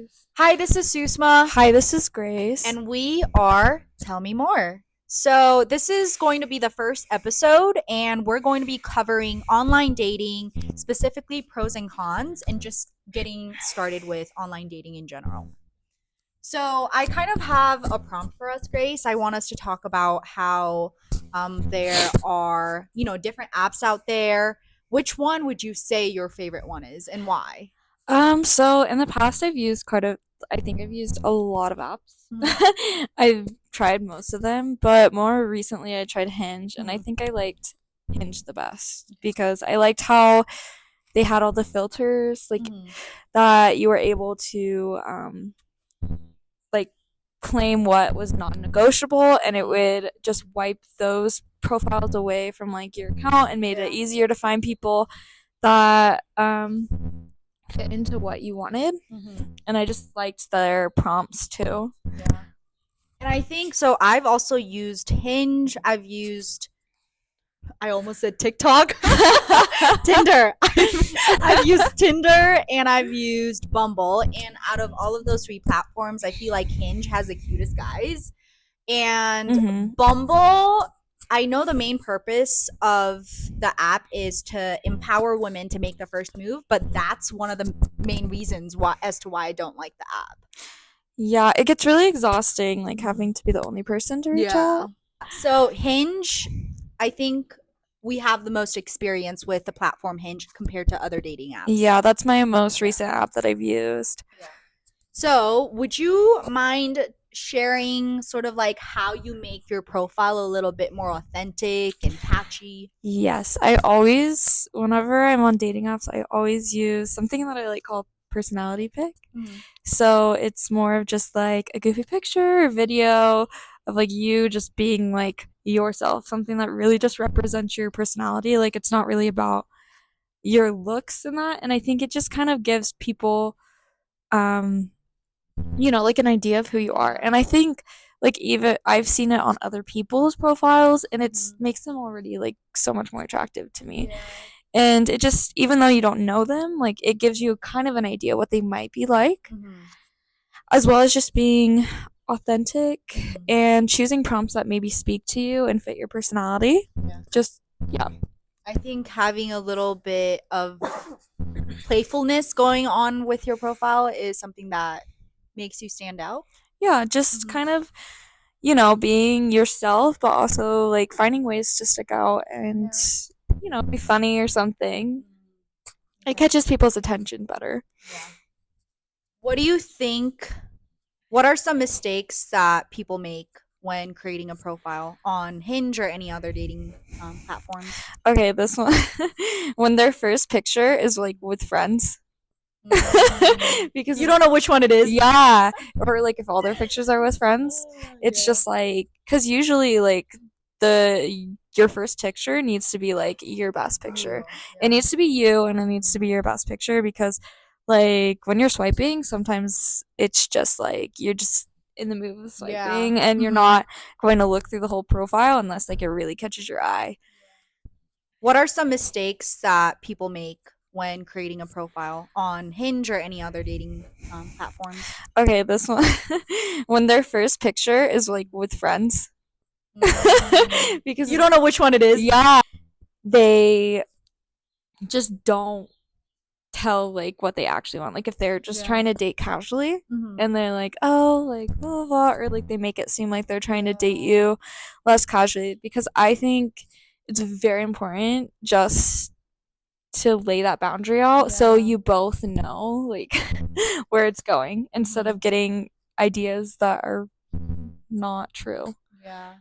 Grace. Hi, this is Susma, Hi, this is Grace. and we are Tell Me More. So, this is going to be the first episode, and we're going to be covering online dating, specifically pros and cons, and just getting started with online dating in general. So, I kind of have a prompt for us, Grace. I want us to talk about how there are, different apps out there. Which one would you say your favorite one is, and why? So in the past I think I've used a lot of apps. Mhm. I've tried most of them, but more recently I tried Hinge, and I Mhm. think I liked Hinge the best because I liked how they had all the filters, like Mhm. that you were able to like claim what was non-negotiable, and it would just wipe those profiles away from like your account and made it Yeah. easier to find people that fit into what you wanted. Mhm. And I just liked their prompts too. Yeah. And I think so. I've also used Hinge. I almost said TikTok. Tinder. I've used Tinder and I've used Bumble. And out of all of those three platforms, I feel like Hinge has the cutest guys. And Mhm. Bumble, I know the main purpose of the app is to empower women to make the first move, but that's one of the main reasons why as to why I don't like the app. Yeah, it gets really exhausting like Mhm. having to be the only person to reach Yeah. out. So Hinge, I think we have the most experience with the platform Hinge compared to other dating apps. Yeah, that's my most Yeah. recent app that I've used. Yeah. So, would you mind sharing sort of like how you make your profile a little bit more authentic and catchy? Yes, I always, whenever I'm on dating apps, I always use something that I like call personality pic. Mhm. So it's more of just like a goofy picture or video of like you just being like yourself, something that really just represents your personality. Like it's not really about your looks and that. And I think it just kind of gives people, um, like an idea of who you are. And I think like even I've seen it on other people's profiles and it's Mhm. makes them already like so much more attractive to me. Yeah. And it just, even though you don't know them, like it gives you kind of an idea what they might be like, Mhm. as well as just being authentic Mhm. and choosing prompts that maybe speak to you and fit your personality. Yeah. Just, yeah. I think having a little bit of playfulness going on with your profile is something that makes you stand out. Yeah, just Mhm. kind of, being yourself, but also like finding ways to stick out and, Yeah. be funny or something. Mhm. It Yeah. catches people's attention better. Yeah. What do you think? What are some mistakes that people make when creating a profile on Hinge or any other dating platforms? Okay, this one, when their first picture is like with friends. You Because don't know which one it is. yeah, or like if all their pictures are with friends, it's Yeah. just like because usually like your first picture needs to be like your best picture. You. It Yeah. needs to be you, and it needs to be your best picture because like when you're swiping, sometimes it's just like you're just in the mood of Yeah. swiping, and you're Mhm. not going to look through the whole profile unless like it really catches your eye. What are some mistakes that people make when creating a profile on Hinge or any other dating platforms? Okay, this one, when their first picture is like with friends. Because You don't know which one it is. yeah, they just don't tell like what they actually want. Like if they're just Yeah. trying to date casually Mhm. and they're like, oh, like blah, blah, blah, or like they make it seem like they're trying to date you less casually, because I think it's very important just to lay that boundary out so Yeah. you both know like where it's going instead Mhm. of getting ideas that are not true. Yeah.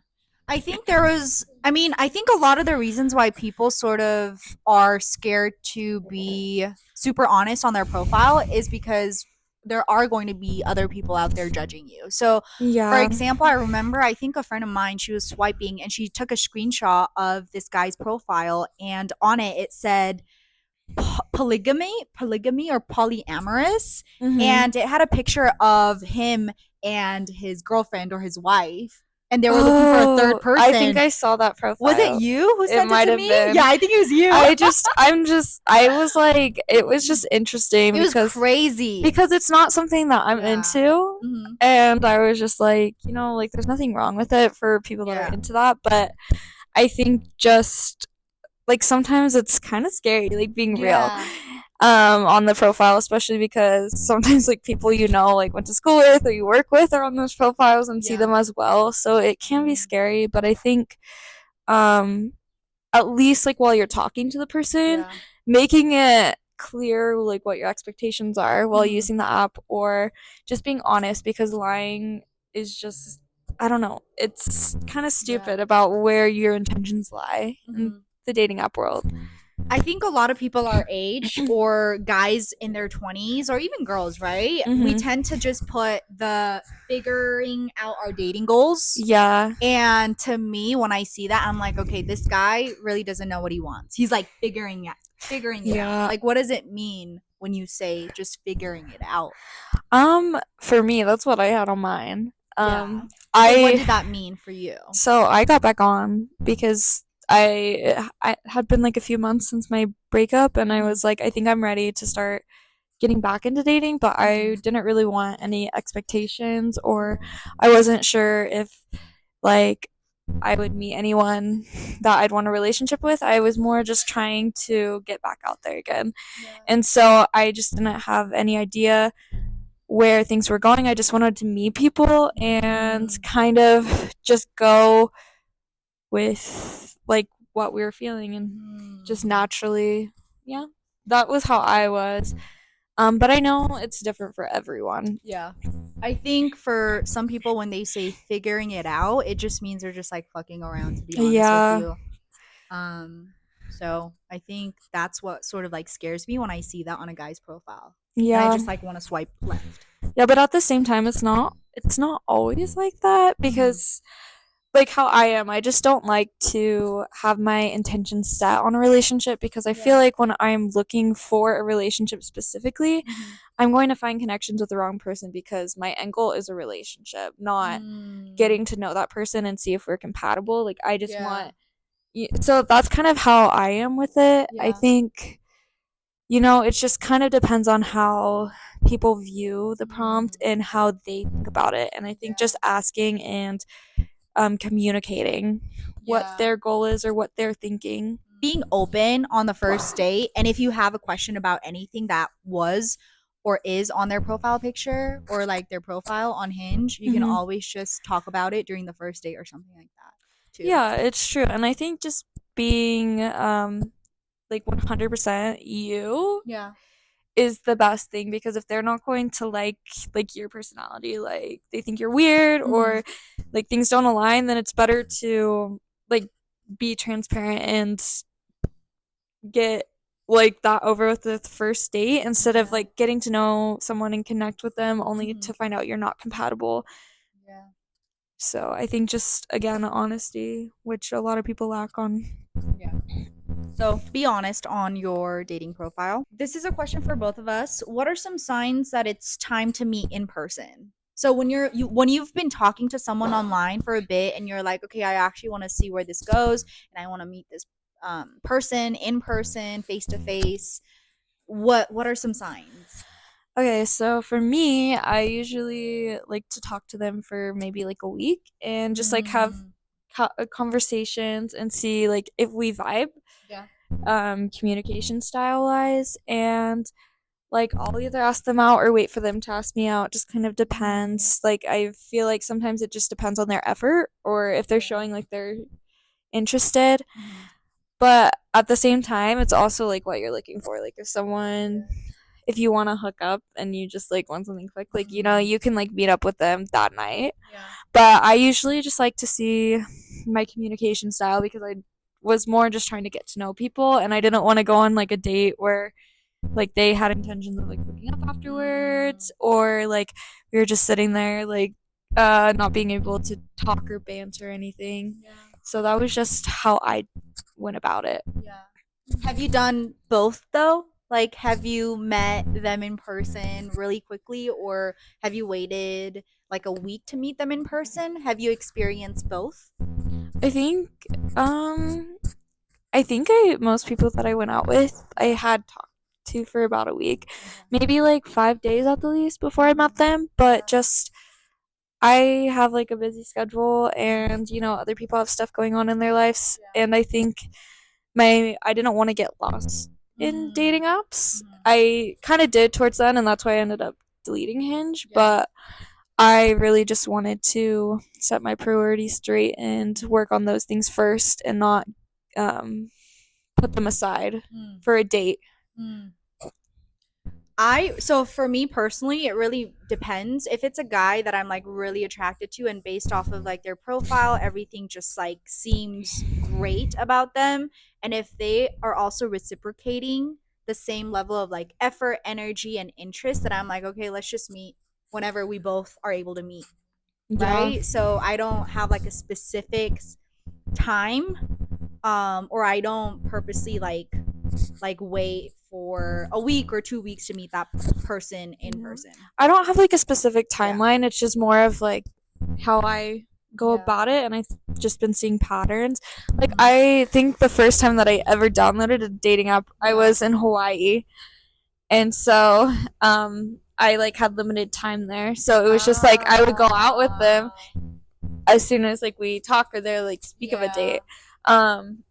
I think a lot of the reasons why people sort of are scared to be super honest on their profile is because there are going to be other people out there judging you. So, for Yeah. example, I remember I think a friend of mine, she was swiping and she took a screenshot of this guy's profile, and on it said polygamy or polyamorous, Mhm. and it had a picture of him and his girlfriend or his wife, and they were looking for a third Oh, I think person. I saw that Was it profile. you who It sent it might to have me? Yeah, been. I think it was you. I was like, it was just interesting It was because crazy. it's not something that I'm Yeah. into. Hmm. And I was just like, like there's nothing wrong with it for people that are Yeah. into that. But I think just like sometimes it's kind of scary, like being real Yeah. on the profile, especially because sometimes like people like went to school with or you work with are on those profiles and see Yeah. them as well. So it can be Mhm. scary, but I think um at least like while you're talking to the person, Yeah. making it clear like what your expectations are while Hmm. using the app, or just being honest, because lying is just, I don't know, it's kind of Yeah. stupid about where your intentions lie in Hmm. the dating app world. I think a lot of people our age, or guys in their 20s, or even girls, right? We Mhm. tend to just put the figuring out our dating goals. Yeah. And to me, when I see that, I'm like, okay, this guy really doesn't know what he wants. He's like figuring it out. Yeah. Like, what does it mean when you say just figuring it out? For me, that's what I had on mine. Yeah. So what I did that mean for you? So I got back on because I had been like a few months since my breakup, and I Mhm. was like, I think I'm ready to start getting back into dating, but I Mhm. didn't really want any expectations, or I wasn't sure if like I would meet anyone that I'd want a relationship with. I was more just trying to get back out there again. Yeah. And so I just didn't have any idea where things were going. I just wanted to meet people and Mm. kind of just go with like what we were feeling and just Mm. naturally, yeah. That was how I was. But I know it's different for everyone. Yeah. I think for some people, when they say figuring it out, it just means they're just like fucking around, to be honest with Yeah. you. Um, so I think that's what sort of like scares me when I see that on a guy's profile. And I Yeah. just like want to swipe left. Yeah, but at the same time it's not always like that, Hmm. because like how I am, I just don't like to have my intentions set on a relationship, because I feel Yeah. like when I'm looking for a relationship specifically, Hmm. I'm going to find connections with the wrong person, because my end goal is a relationship, not Mm. getting to know that person and see if we're compatible. Like I just Yeah. want, so that's kind of how I am with it. I Yeah. think, it just kind of depends on how people view the prompt Mm. and how they think about it. And I think Yeah. just asking and communicating what Yeah. their goal is or what they're thinking. Being open on the first date, and if you have a question about anything that was or is on their profile picture, or like their profile on Hinge, you can Hmm. always just talk about it during the first date or something like that too. Yeah, it's true. And I think just being like 100% you Yeah. is the best thing, because if they're not going to like your personality, like they think you're weird, Hmm. or like things don't align, then it's better to like be transparent and get like that over with the first date, instead of Yeah. like getting to know someone and connect with them only Hmm. to find out you're not compatible. Yeah. So I think just again honesty, which a lot of people lack on. Yeah. So be honest on your dating profile. This is a question for both of us. What are some signs that it's time to meet in person? So when you've been talking to someone online for a bit and you're like, okay, I actually want to see where this goes, and I want to meet this person in person, face to face. What are some signs? Okay, so for me, I usually like to talk to them for maybe like a week and just like have Mm, conversations and see like if we vibe, yeah. communication style wise. And like I'll either ask them out or wait for them to ask me out, just kind of Mm, depends. Like I feel like sometimes it just depends on their effort, or if they're yeah. showing like they're interested. Mhm. But at the same time, it's also like what you're looking for. Like Yeah. if you want to hook up and you just like want something quick, like Mm, you can like meet up with them that night. yeah. But I usually just like to see my communication style, because I was more just trying to get to know people, and I didn't want to go on like a date where like they had intentions of like hooking up Mm, afterwards, or like we were just sitting there like not being able to talk or banter or anything. yeah. So that was just how I went about it. Yeah. Have you done both though? Like, have you met them in person really quickly, or have you waited like a week to meet them in person? Have you experienced both? I think, um, I think I most people that I went out with, I had talked to for about a week, Okay. maybe like 5 days at the least before I met them. But Yeah. just I have like a busy schedule, and other people have stuff going on in their lives, Yeah. and I think my I didn't want to get lost in Mm-hmm. dating apps. Mm-hmm. I kind of did towards then, and that's why I ended up deleting Hinge. Yeah. But I really just wanted to set my priorities straight and work on those things first, and not um, put them aside Mm. for a date. Mm. So for me personally, it really depends. If it's a guy that I'm like really attracted to and based off of like their profile, everything just like seems great about them. And if they are also reciprocating the same level of like effort, energy, and interest, that I'm like, okay, let's just meet whenever we both are able to meet. Yeah, Right. So I don't have like a specific time, or I don't purposely like wait for a week or 2 weeks to meet that person in yeah. person. I don't have like a specific Yeah. timeline. It's just more of like how I go Yeah. about it, and I've just been seeing patterns. Like Mm-hmm. I think the first time that I ever downloaded a dating app, I Yeah. was in Hawaii, and so I like had limited time there. So it was just like I would go out with them Ah. as soon as like we talk or they're like speak of a Yeah. date. Um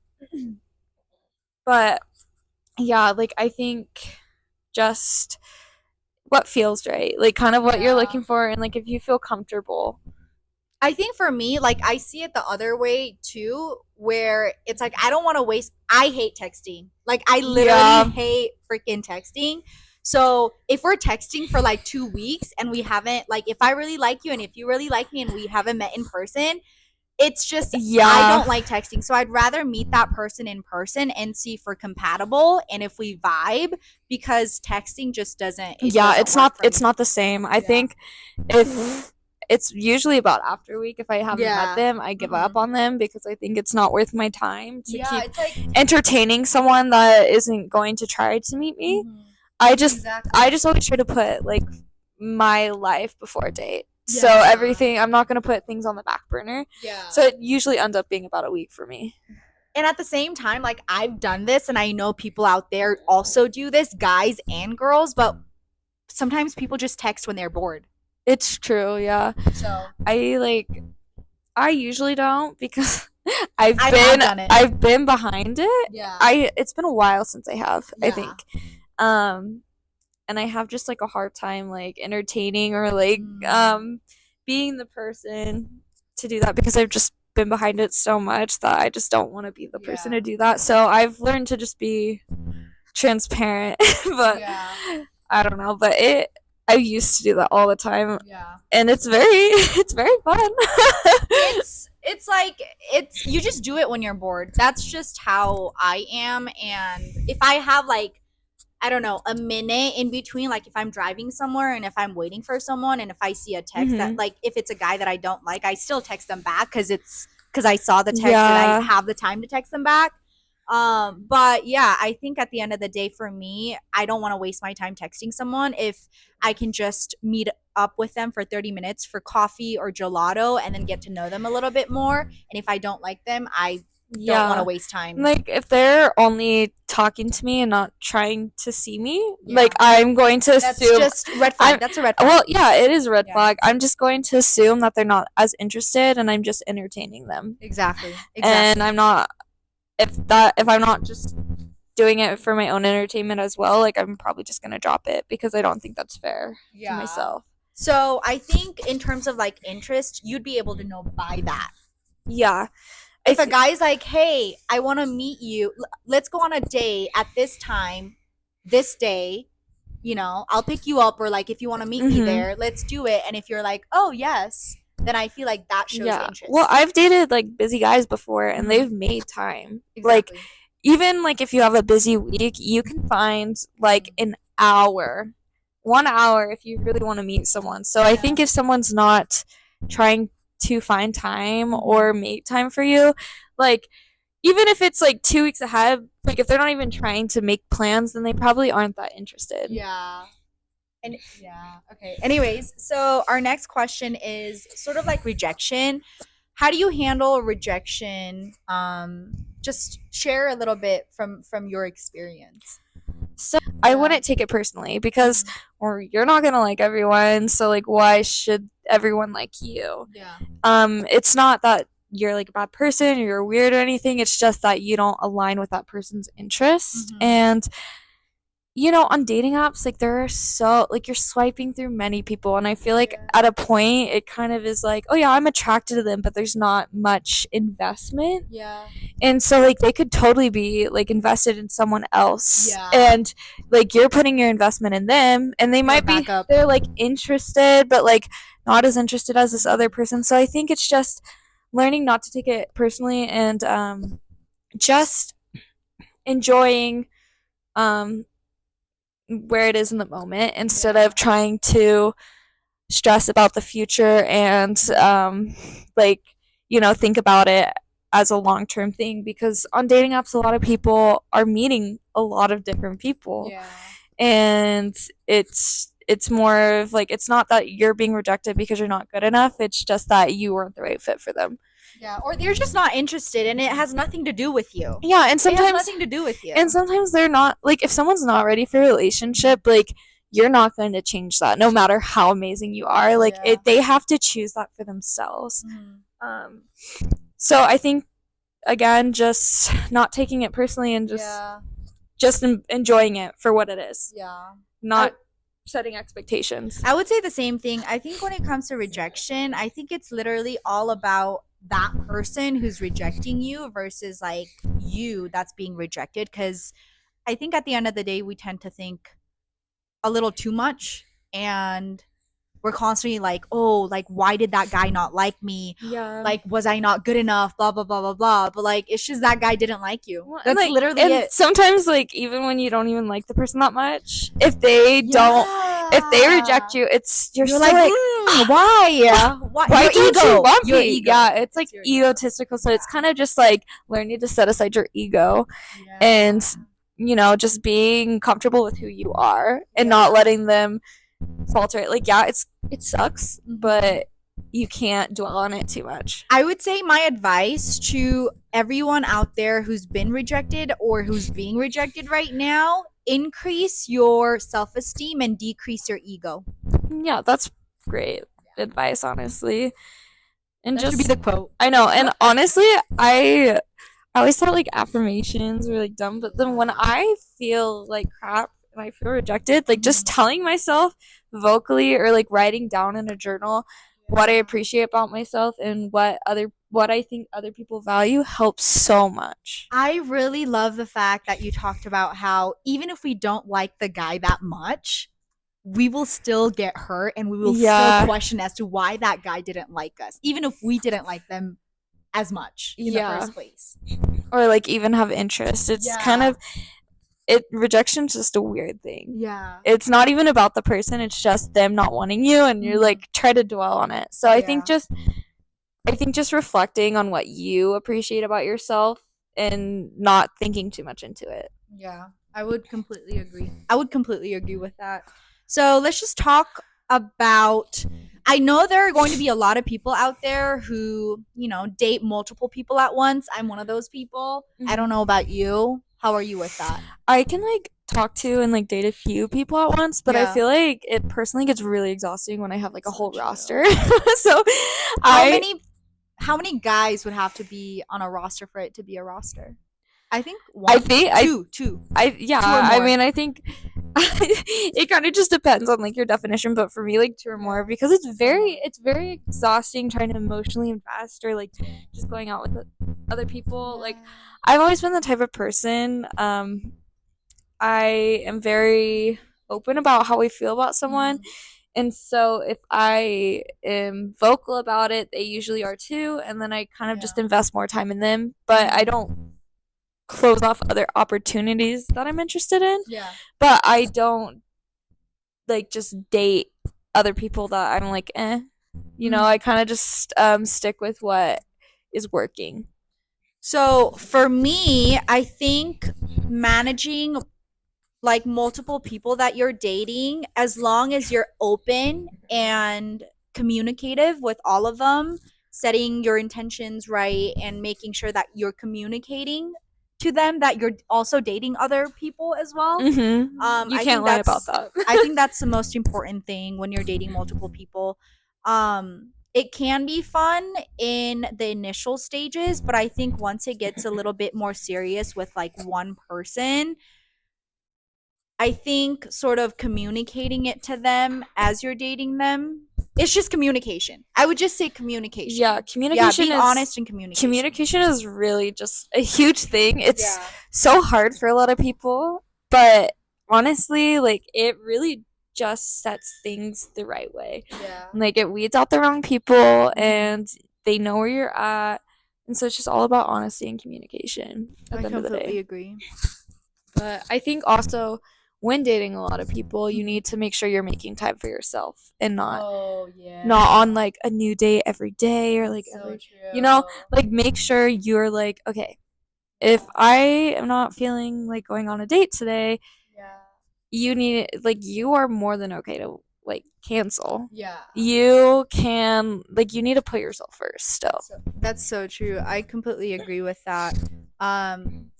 but yeah, like I think just what feels right, like kind of what you're Yeah. looking for, and like if you feel comfortable. I think for me, like I see it the other way too, where it's like I don't want to waste. I hate texting. Like I literally Yeah, hate freaking texting. So if we're texting for like 2 weeks and we haven't, like, if I really like you and if you really like me and we haven't met in person, it's just I yeah, don't like texting. So I'd rather meet that person in person and see if we're compatible and if we vibe, because texting just yeah, doesn't work for it's me. not the same. I Yeah. think if it's usually about after a week, if I haven't met Yeah. them, I give Hmm. up on them because I think it's not worth my time to Yeah, keep it's like entertaining someone that isn't going to try to meet me. mhm. I just Exactly. I just always try to put like my life before a date. So Yeah. everything, I'm not gonna put things on the back burner. Yeah. So it usually ends up being about a week for me. And at the same time, like I've done this and I know people out there also do this, guys and girls, but sometimes people just text when they're bored. It's true, yeah. So I like I usually don't because I have done it. I've been behind it. Yeah. I It's been a while since I have, I Yeah. think. Um and I have just like a hard time like entertaining or like Mm. being the person to do that because I've just been behind it so much that I just don't want to be the person Yeah. to do that. So I've learned to just be transparent, but Yeah. I don't know, but it I used to do that all the time, Yeah. and it's very it's very fun. It's like it's you just do it when you're bored. That's just how I am. And if I have like, I don't know, a minute in between, like if I'm driving somewhere and if I'm waiting for someone and if I see a text that, Mhm. like, if it's a guy that I don't like, I still text them back because I saw the text and I Yeah. have the time to text them back. But yeah, I think at the end of the day, for me, I don't want to waste my time texting someone if I can just meet up with them for 30 minutes for coffee or gelato and then get to know them a little bit more. And if I don't like them, I don't want to Yeah. waste time. Like if they're only talking to me and not trying to see me, like Yeah. I'm going to That's assume just red I'm flag. That's a red flag. well, yeah, it is a red Yeah. flag. I'm just going to assume that they're not as interested and I'm just entertaining them. Exactly. And Exactly. I'm not if I'm not just doing it for my own entertainment as well, like I'm probably just going to drop it because I don't think that's fair to Yeah. myself. So I think in terms of like interest, you'd be able to know by that. Yeah. I If a th- guy's like, "Hey, I want to meet you. Let's go on a date at this time, this day. I'll pick you up, or like if you want to meet me mhm. there, let's do it." And if you're like, "Oh yes," then I feel like that shows Yeah. Well, interest. I've dated like busy guys before and Hmm. they've made time. Like Exactly. even like if you have a busy week, you can find like Hmm. an hour, 1 hour if you really want to meet someone. So I Yeah. think if someone's not trying to find time Hmm. or make time for you, like even if it's like 2 weeks ahead, like if they're not even trying to make plans, then they probably aren't that interested. Yeah. And yeah, okay. Anyways, so our next question is sort of like rejection. How do you handle rejection? Just share a little bit from your experience. So I Yeah. wouldn't take it personally because, Mhm. or you're not gonna like everyone, so like why should everyone like you? Yeah. It's not that you're like a bad person or you're weird or anything. It's just that you don't align with that person's interest. Mhm. And on dating apps, like there are so like you're swiping through many people, and I feel like Yeah. at a point it kind of is like, oh yeah, I'm attracted to them, but there's not much investment. Yeah. And so like they could totally be like invested in someone else. Yeah. And like you're putting your investment in them, and they You're a might be backup. they're like interested, but like not as interested as this other person. So I think it's just learning not to take it personally, and just enjoying um where it is in the moment instead Yeah. of trying to stress about the future and like think about it as a long-term thing, because on dating apps a lot of people are meeting a lot of different people, Yeah. and it's more of like, it's not that you're being rejected because you're not good enough, it's just that you weren't the right fit for them. Yeah. Or they're just not interested and it has nothing to do with you. Yeah, and It has sometimes nothing to do with you. they're not, like, if someone's not ready for a relationship, like, you're not going to change that no matter how amazing you are. Like, Yeah. they have to choose that for themselves. Mhm. um so I think, again, just not taking it personally, and Yeah. just enjoying it for what it is, Yeah. I not setting expectations. I would say the same thing. I think when it comes to rejection, I think it's literally all about that person who's rejecting you versus like you that's being rejected. Because I think at the end of the day, we tend to think a little too much and we're constantly like, oh, like, why did that guy not like me? Yeah. Like, was I not good enough? Blah, blah, blah, blah, blah. But like, it's just that guy didn't like you. Well, That's literally and it. sometimes, like, even when you don't even like the person that much, if they reject Yeah. you, it's you're You're still like, like, why? Why? why Your don't you ego. want Your me? ego. Yeah, it's like It's your ego. egotistical. So it's Yeah. kind of just like learning to set aside your ego, Yeah. and just being comfortable with who you are and not Yeah. letting them falter. Like, yeah, it sucks, Mhm. but you can't dwell on it too much. I would say my advice to everyone out there who's been rejected or who's being rejected right now, increase your self esteem and decrease your ego. Yeah, that's great advice, honestly. And That should be just, the quote. I know, and honestly, I always thought like affirmations were like dumb, but then when I feel like crap and I feel rejected, like just Mhm. telling myself vocally or like writing down in a journal what I Yeah. appreciate about myself and what I think other people value helps so much. I really love the fact that you talked about how even if we don't like the guy that much, we will still get hurt and we will still Yeah. question as to why that guy didn't like us, even if we didn't like them as much in the Yeah. first place. Or like even have interest. It's kind Yeah. of it rejection's just a weird thing. Yeah. It's not even about the person, it's just them not wanting you, and you're Mhm. like try to dwell on it. So Yeah. I think just reflecting on what you appreciate about yourself and not thinking too much into it. Yeah, I would completely agree. I would completely agree with that. So let's just talk about. I know there are going to be a lot of people out there who, date multiple people at once. I'm one of those people. I don't Mhm. know about you. How are you with that? I can like talk to and like date a few people at once, but I Yeah. feel like it personally gets really exhausting when I have like a So whole true. roster. So How I many how many guys would have to be on a roster for it to be a roster? I think I one, think two, yeah, two or I more. mean, I think it kind of just depends on like your definition, but for me, like two or more, Yeah, because two or more. it's very exhausting trying to emotionally invest, or like just going out with other people. Like, Yeah. I've always been the type of person, I am very open about how I feel about someone. Mhm. And so if I am vocal about it, they usually are too, and then I kind of Yeah. just invest more time in them, but I Mhm. don't close off other opportunities that I'm interested in. Yeah. But I don't like just date other people that I'm like, eh. I Mhm. kind of just stick with what is working. So for me, I think managing like multiple people that you're dating, as long as you're open and communicative with all of them, setting your intentions right and making sure that you're communicating to them that you're also dating other people as well. You I can't think lie about that's that. I think that's the most important thing when you're dating multiple people. It can be fun in the initial stages, but I think once it gets a little bit more serious with like one person, I think sort of communicating it to them as you're dating them. It's just communication. I would just say Yeah, communication. Yeah, being honest and communication. communication is really just a huge thing. It's Yeah. so hard for a lot of people, but honestly, like it really just sets things the right way. Yeah. Like it weeds out the wrong people Mhm. and they know where you're at. And so it's just all about honesty and communication at I the end of the day. completely agree. But I think also when dating a lot of people, you Mhm. need to make sure you're making time for yourself and Oh yeah. not on like a new date every day or like So every, true. like make sure you're like, okay, if I am not feeling like going on a date today, Yeah. you need, like, you are more than okay to like cancel. Yeah. You can, like, you need to put yourself first still. That's so true. I completely agree with that. Um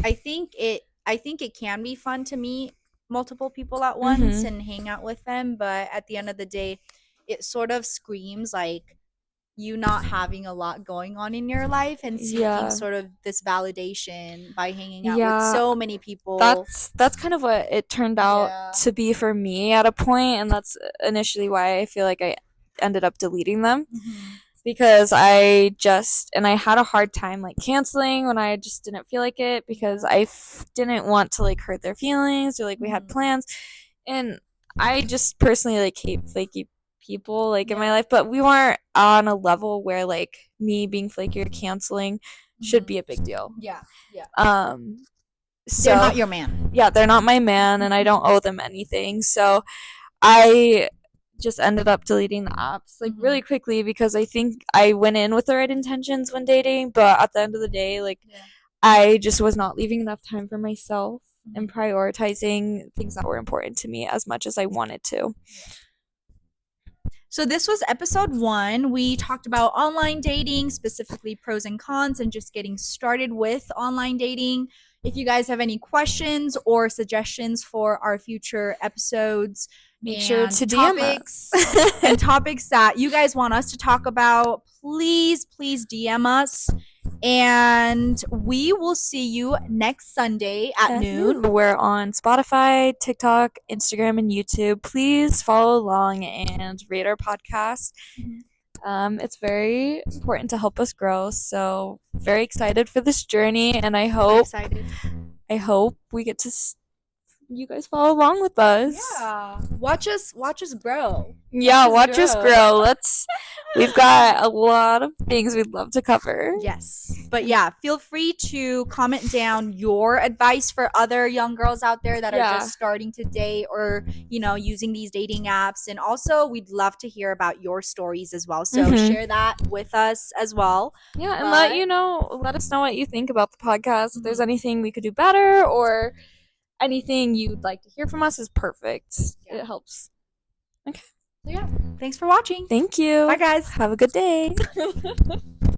I think it can be fun to meet multiple people at once Mm-hmm. and hang out with them, but at the end of the day, it sort of screams like you not having a lot going on in your life and seeking Yeah. sort of this validation by hanging out with Yeah, so many people. that's kind of what it turned out Yeah. to be for me at a point, and that's initially why I feel like I ended up deleting them Mhm. because I had a hard time like canceling when I just didn't feel like it because Yeah. didn't want to like hurt their feelings or like we had Mhm. plans, and I just personally like hate flaky people like in my Yeah. life, but we weren't on a level where like me being flaky or canceling should Mhm. be a big deal. Yeah. Yeah. Um, They're so not your man. yeah, they're not my man and I don't owe them anything. Yeah. So I just ended up deleting the apps like really Mhm. quickly because I think I went in with the right intentions when dating, but at the end of the day, like Yeah. I just was not leaving enough time for myself and Mhm. prioritizing things that were important to me as much as I wanted to. So, this was episode 1. We talked about online dating, specifically pros and cons, and just getting started with online dating. If you guys have any questions or suggestions for our future episodes Make sure and to DM us. topics that you guys want us to talk about, please DM us. And we will see you next Sunday at At noon. noon. We're on Spotify, TikTok, Instagram, and YouTube. Please follow along and rate our podcast. It's very important to help us grow. So very excited for this journey, and Super excited. I hope we get to you guys follow along with us. Yeah. Watch us grow. Yeah, watch us grow. We've got a lot of things we'd love to cover. Yes. But yeah, feel free to comment down your advice for other young girls out there that are Yeah. just starting to date or, using these dating apps. And also, we'd love to hear about your stories as well. So share that with us as well. Yeah, and But let us know what you think about the podcast. If there's Mhm. anything we could do better or anything you'd like to hear from us is perfect. Yeah. It helps. Okay. So yeah, thanks for watching. Thank you. Bye, guys. Have a good day.